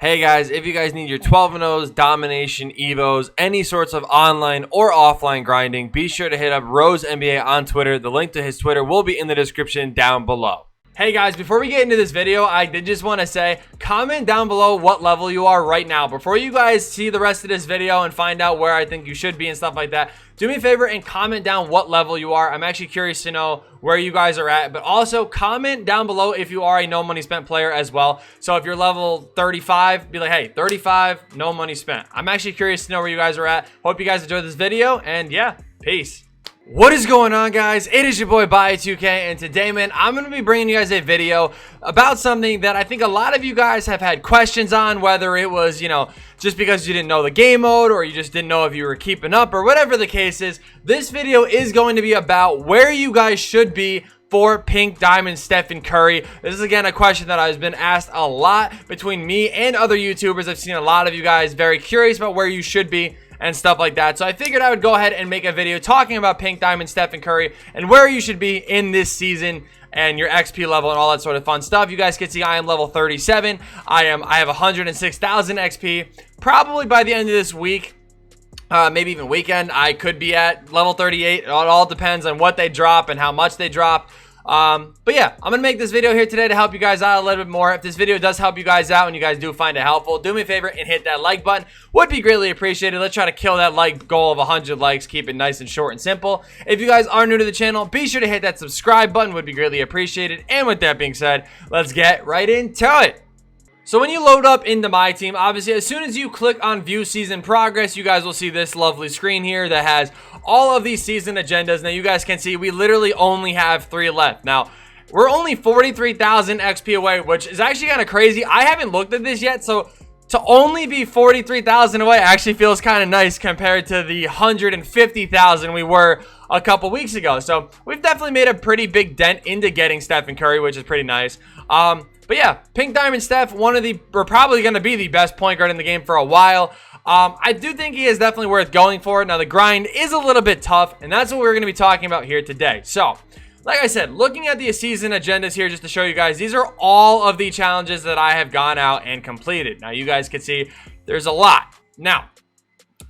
Hey guys, if you guys need your 12-0s, domination, evos, any sorts of online or offline grinding, be sure to hit up Rose NBA on Twitter. The link to his Twitter will be in the description down below. Hey guys, before we get into this video, I did just want to say, comment down below what level you are right now. Before you guys see the rest of this video and find out where I think you should be and stuff like that, do me a favor and comment down what level you are. I'm actually curious to know where you guys are at, but also comment down below if you are a no money spent player as well. So if you're level 35, be like, hey, 35, no money spent. I'm actually curious to know where you guys are at. Hope you guys enjoyed this video, and yeah, peace. What is going on, guys? It is your boy Bio2k, and today, man, I'm going to be bringing you guys a video about something that I think a lot of you guys have had questions on, whether it was, just because you didn't know the game mode or you just didn't know if you were keeping up or whatever the case is. This video is going to be about where you guys should be for Pink Diamond Stephen Curry. This is again a question that has been asked a lot between me and other YouTubers. I've seen a lot of you guys very curious about where you should be and stuff like that. So I figured I would go ahead and make a video talking about Pink Diamond Stephen Curry and where you should be in this season and your XP level and all that sort of fun stuff. You guys can see I am level 37. I have 106,000 XP. Probably by the end of this week, maybe even weekend, I could be at level 38. It all depends on what they drop and how much they drop. But yeah, I'm gonna make this video here today to help you guys out a little bit more. If this video does help you guys out and you guys do find it helpful, do me a favor and hit that like button. Would be greatly appreciated. Let's try to kill that like goal of 100 likes. Keep it nice and short and simple. If you guys are new to the channel, be sure to hit that subscribe button. Would be greatly appreciated. And with that being said, let's get right into it. So when you load up into my team, obviously as soon as you click on view season progress, you guys will see this lovely screen here that has all of these season agendas. Now you guys can see we literally only have 3 left. Now we're only 43,000 XP away, which is actually kind of crazy. I haven't looked at this yet, so to only be 43,000 away actually feels kind of nice compared to the 150,000 we were a couple weeks ago. So we've definitely made a pretty big dent into getting Stephen Curry, which is pretty nice. But yeah, Pink Diamond Steph, we're probably going to be the best point guard in the game for a while. I do think he is definitely worth going for. Now the grind is a little bit tough, and that's what we're going to be talking about here today. So like I said, looking at the season agendas here just to show you guys, these are all of the challenges that I have gone out and completed. Now you guys can see there's a lot. Now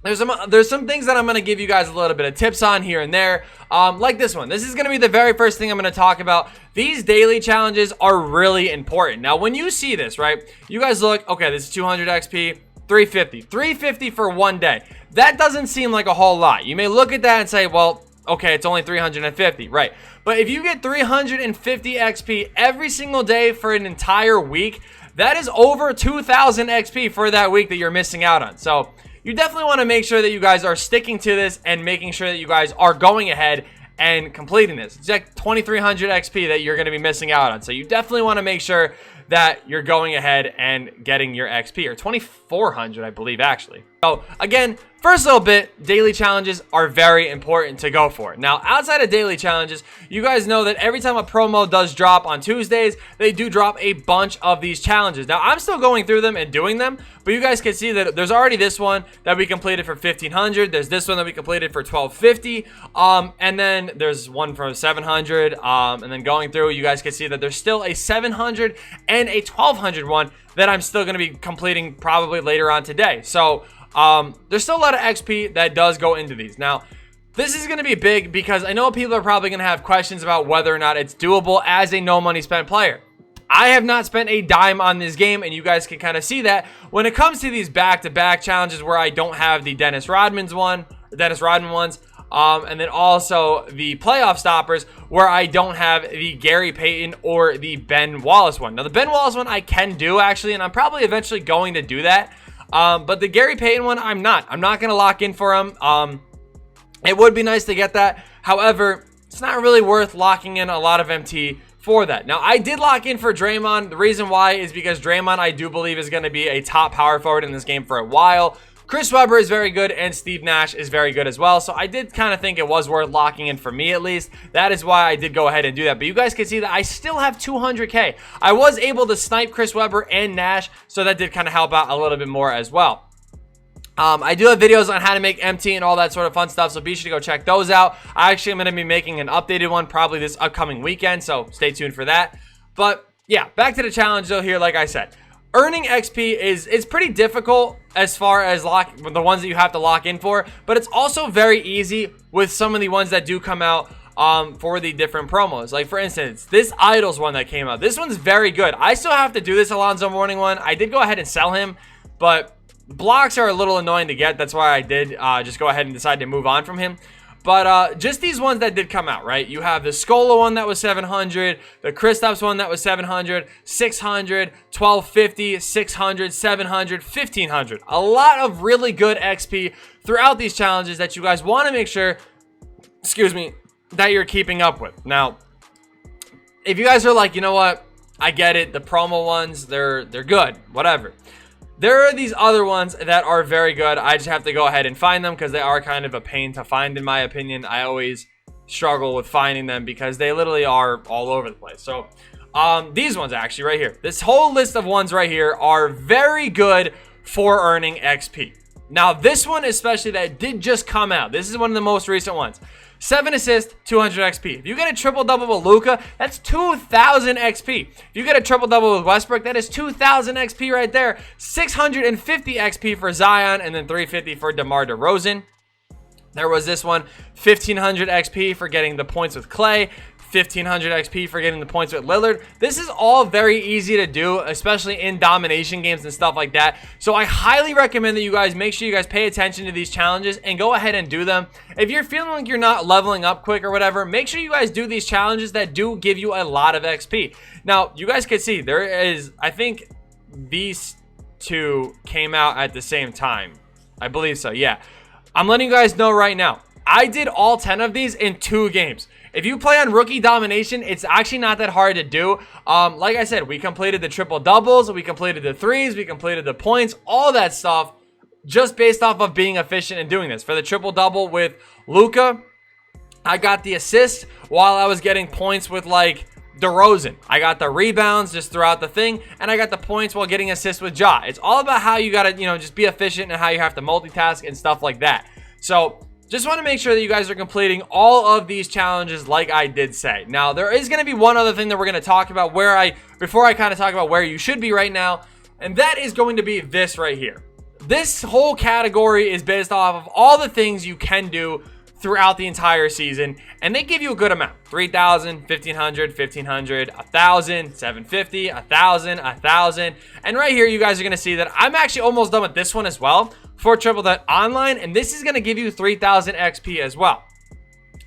there's some things that I'm going to give you guys a little bit of tips on here and there, like this one. This is going to be the very first thing I'm going to talk about. These daily challenges are really important. Now when you see this, right, you guys look, okay, this is 200 XP, 350 for one day. That doesn't seem like a whole lot. You may look at that and say, well, okay, it's only 350, right? But if you get 350 XP every single day for an entire week, that is over 2,000 XP for that week that you're missing out on. So you definitely want to make sure that you guys are sticking to this and making sure that you guys are going ahead and completing this. It's like 2,300 XP that you're going to be missing out on. So you definitely want to make sure that you're going ahead and getting your XP, or 2,400, I believe, actually. So again, first little bit, daily challenges are very important to go for. Now, outside of daily challenges, you guys know that every time a promo does drop on Tuesdays, they do drop a bunch of these challenges. Now, I'm still going through them and doing them, but you guys can see that there's already this one that we completed for 1,500. There's this one that we completed for 1,250. And then there's one for 700. And then going through, you guys can see that there's still a 700 and a 1,200 one that I'm still going to be completing probably later on today. So there's still a lot of XP that does go into these. Now, this is going to be big because I know people are probably going to have questions about whether or not it's doable as a no money spent player. I have not spent a dime on this game, and you guys can kind of see that when it comes to these back-to-back challenges where I don't have the Dennis Rodman ones, and then also the playoff stoppers where I don't have the Gary Payton or the Ben Wallace one. Now, the Ben Wallace one I can do, actually, and I'm probably eventually going to do that. But the Gary Payton one, I'm not going to lock in for him. It would be nice to get that. However, it's not really worth locking in a lot of MT for that. Now, I did lock in for Draymond. The reason why is because Draymond, I do believe, is going to be a top power forward in this game for a while. Chris Webber is very good, and Steve Nash is very good as well. So I did kind of think it was worth locking in for me, at least. That is why I did go ahead and do that. But you guys can see that I still have 200K. I was able to snipe Chris Webber and Nash, so that did kind of help out a little bit more as well. I do have videos on how to make MT and all that sort of fun stuff, so be sure to go check those out. I actually am going to be making an updated one probably this upcoming weekend, so stay tuned for that. But yeah, back to the challenge though here, like I said. earning XP is pretty difficult as far as the ones that you have to lock in for, but it's also very easy with some of the ones that do come out for the different promos. Like, for instance, this Idols one that came out. This one's very good. I still have to do this Alonzo Mourning one. I did go ahead and sell him, but blocks are a little annoying to get. That's why I did just go ahead and decide to move on from him. But just these ones that did come out, right? You have the Scola one that was 700, the Kristaps one that was 700, 600, 1250, 600, 700, 1500. A lot of really good XP throughout these challenges that you guys want to make sure, excuse me, that you're keeping up with. Now, if you guys are like, you know what, I get it, the promo ones, they're good, whatever. There are these other ones that are very good. I just have to go ahead and find them because they are kind of a pain to find, in my opinion. I always struggle with finding them because they literally are all over the place. So these ones actually right here, this whole list of ones right here are very good for earning XP. Now this one especially that did just come out, this is one of the most recent ones. 7 assists, 200 XP. If you get a triple-double with Luka, that's 2,000 XP. If you get a triple-double with Westbrook, that is 2,000 XP right there. 650 XP for Zion, and then 350 for DeMar DeRozan. There was this one, 1,500 XP for getting the points with Clay. 1,500 XP for getting the points with Lillard. This is all very easy to do, especially in domination games and stuff like that. So I highly recommend that you guys make sure you guys pay attention to these challenges and go ahead and do them. If you're feeling like you're not leveling up quick or whatever, make sure you guys do these challenges that do give you a lot of XP. Now, you guys can see there is, I think these two came out at the same time. I believe so, yeah. I'm letting you guys know right now, I did all 10 of these in 2 games. If you play on rookie domination, it's actually not that hard to do. Like I said, we completed the triple doubles, we completed the threes, we completed the points, all that stuff just based off of being efficient and doing this. For the triple double with Luka, I got the assist while I was getting points with like DeRozan. I got the rebounds just throughout the thing, and I got the points while getting assists with Ja. It's all about how you gotta, just be efficient and how you have to multitask and stuff like that. So just want to make sure that you guys are completing all of these challenges like I did say. Now, there is going to be one other thing that we're going to talk about before I kind of talk about where you should be right now, and that is going to be this right here. This whole category is based off of all the things you can do throughout the entire season, and they give you a good amount. 3,000, 1,500, 1,500, 1,000, 750, 1,000, 1,000. And right here, you guys are going to see that I'm actually almost done with this one as well for Triple Threat Online, and this is going to give you 3,000 XP as well.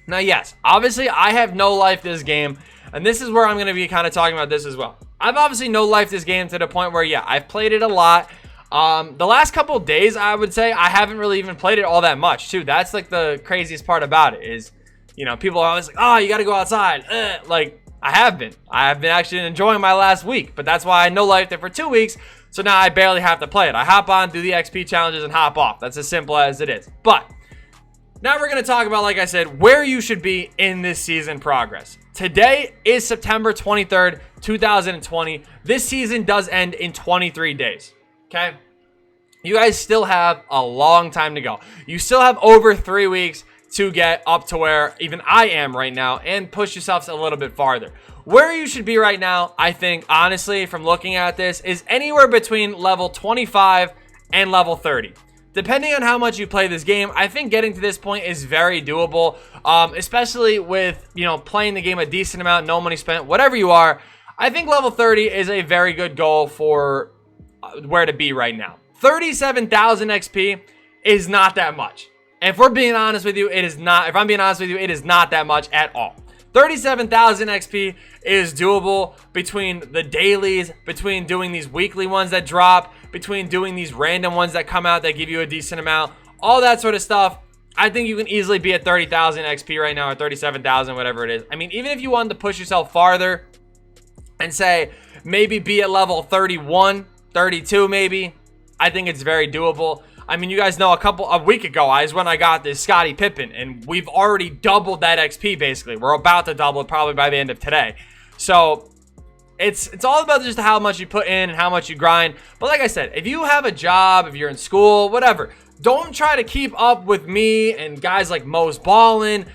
Now, yes, obviously, I have no life this game, and this is where I'm going to be kind of talking about this as well. I've obviously no life this game to the point where, yeah, I've played it a lot. The last couple of days, I would say, I haven't really even played it all that much, too. That's, like, the craziest part about it is, people are always like, oh, you got to go outside. Like, I have been. I have been actually enjoying my last week, but that's why I no-lifed it for 2 weeks, so now I barely have to play it. I hop on, do the XP challenges, and hop off. That's as simple as it is. But now we're going to talk about, like I said, where you should be in this season progress. Today is September 23rd, 2020. This season does end in 23 days. Okay? You guys still have a long time to go. You still have over 3 weeks to get up to where even I am right now and push yourselves a little bit farther. Where you should be right now, I think, honestly, from looking at this, is anywhere between level 25 and level 30. Depending on how much you play this game, I think getting to this point is very doable, especially with, playing the game a decent amount, no money spent, whatever you are. I think level 30 is a very good goal for where to be right now. 37,000 XP is not that much. If we're being honest with you, it is not. If I'm being honest with you, it is not that much at all. 37,000 XP is doable between the dailies, between doing these weekly ones that drop, between doing these random ones that come out that give you a decent amount, all that sort of stuff. I think you can easily be at 30,000 XP right now, or 37,000, whatever it is. I mean, even if you wanted to push yourself farther and say maybe be at level 31, 32 maybe, I think it's very doable. I mean, you guys know a week ago is when I got this Scottie Pippen, and we've already doubled that XP basically. We're about to double it probably by the end of today. So it's all about just how much you put in and how much you grind. But like I said, if you have a job, if you're in school, whatever, don't try to keep up with me and guys like Mosballin,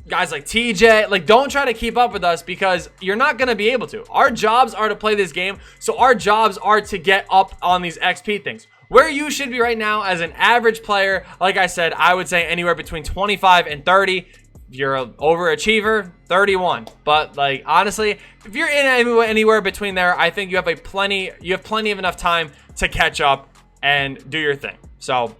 guys like TJ, like, don't try to keep up with us because you're not going to be able to. Our jobs are to play this game, so our jobs are to get up on these XP things. Where you should be right now as an average player, like I said, I would say anywhere between 25 and 30. If you're an overachiever, 31. But, like, honestly, if you're in anywhere between there, I think you have plenty of enough time to catch up and do your thing. So,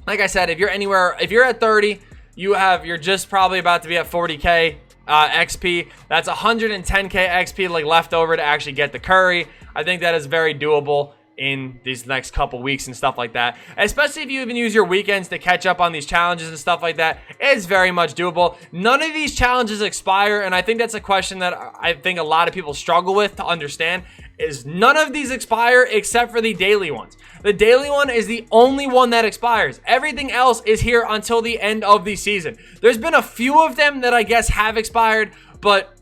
like I said, if you're at 30, you're just probably about to be at 40k XP. That's 110k XP like left over to actually get the curry. I think that is very doable in these next couple weeks and stuff like that, especially if you even use your weekends to catch up on these challenges and stuff like that. It's very much doable. None of these challenges expire, and I think that's a question that I think a lot of people struggle with to understand, is none of these expire except for the daily ones. The daily one is the only one that expires. Everything else is here until the end of the season. There's been a few of them that I guess have expired, but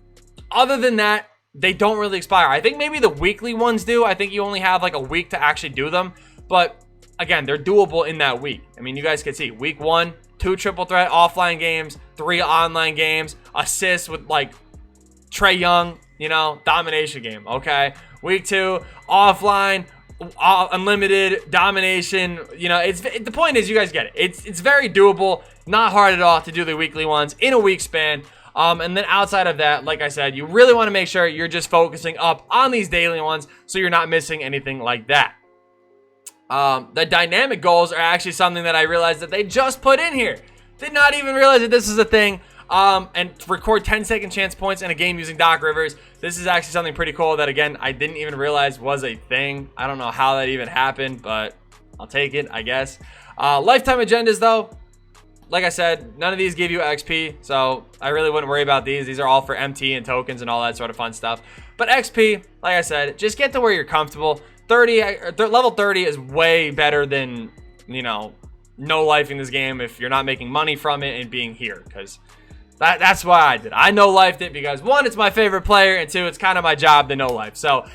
other than that, they don't really expire. I think maybe the weekly ones do. I think you only have like a week to actually do them. But again, they're doable in that week. I mean, you guys can see week 1, 2 triple threat offline games, 3 online games, assists with like Trae Young, you know, domination game. Okay. Week 2, offline, unlimited domination. You know, the point is, you guys get it. It's very doable, not hard at all to do the weekly ones in a week span. And then outside of that, like I said, you really want to make sure you're just focusing up on these daily ones so you're not missing anything like that. The dynamic goals are actually something that I realized that they just put in here. Did not even realize that this is a thing. And record 10-second chance points in a game using Doc Rivers. This is actually something pretty cool that, again, I didn't even realize was a thing. I don't know how that even happened, but I'll take it, I guess. Lifetime agendas, though. Like I said, none of these give you XP, so I really wouldn't worry about these. These are all for MT and tokens and all that sort of fun stuff. But XP, like I said, just get to where you're comfortable. Level 30 is way better than, you know, no life in this game if you're not making money from it and being here, because that's why I did. I no lifed it because 1, it's my favorite player, and 2, it's kind of my job to no life. So,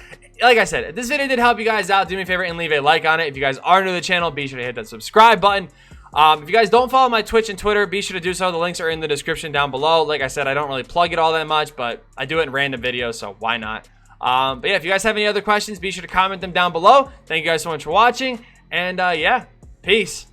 like I said, if this video did help you guys out, do me a favor and leave a like on it. If you guys are new to the channel, be sure to hit that subscribe button. If you guys don't follow my Twitch and Twitter, be sure to do so. The links are in the description down below. Like I said, I don't really plug it all that much, but I do it in random videos, so why not? But yeah, if you guys have any other questions, be sure to comment them down below. Thank you guys so much for watching, and yeah, peace.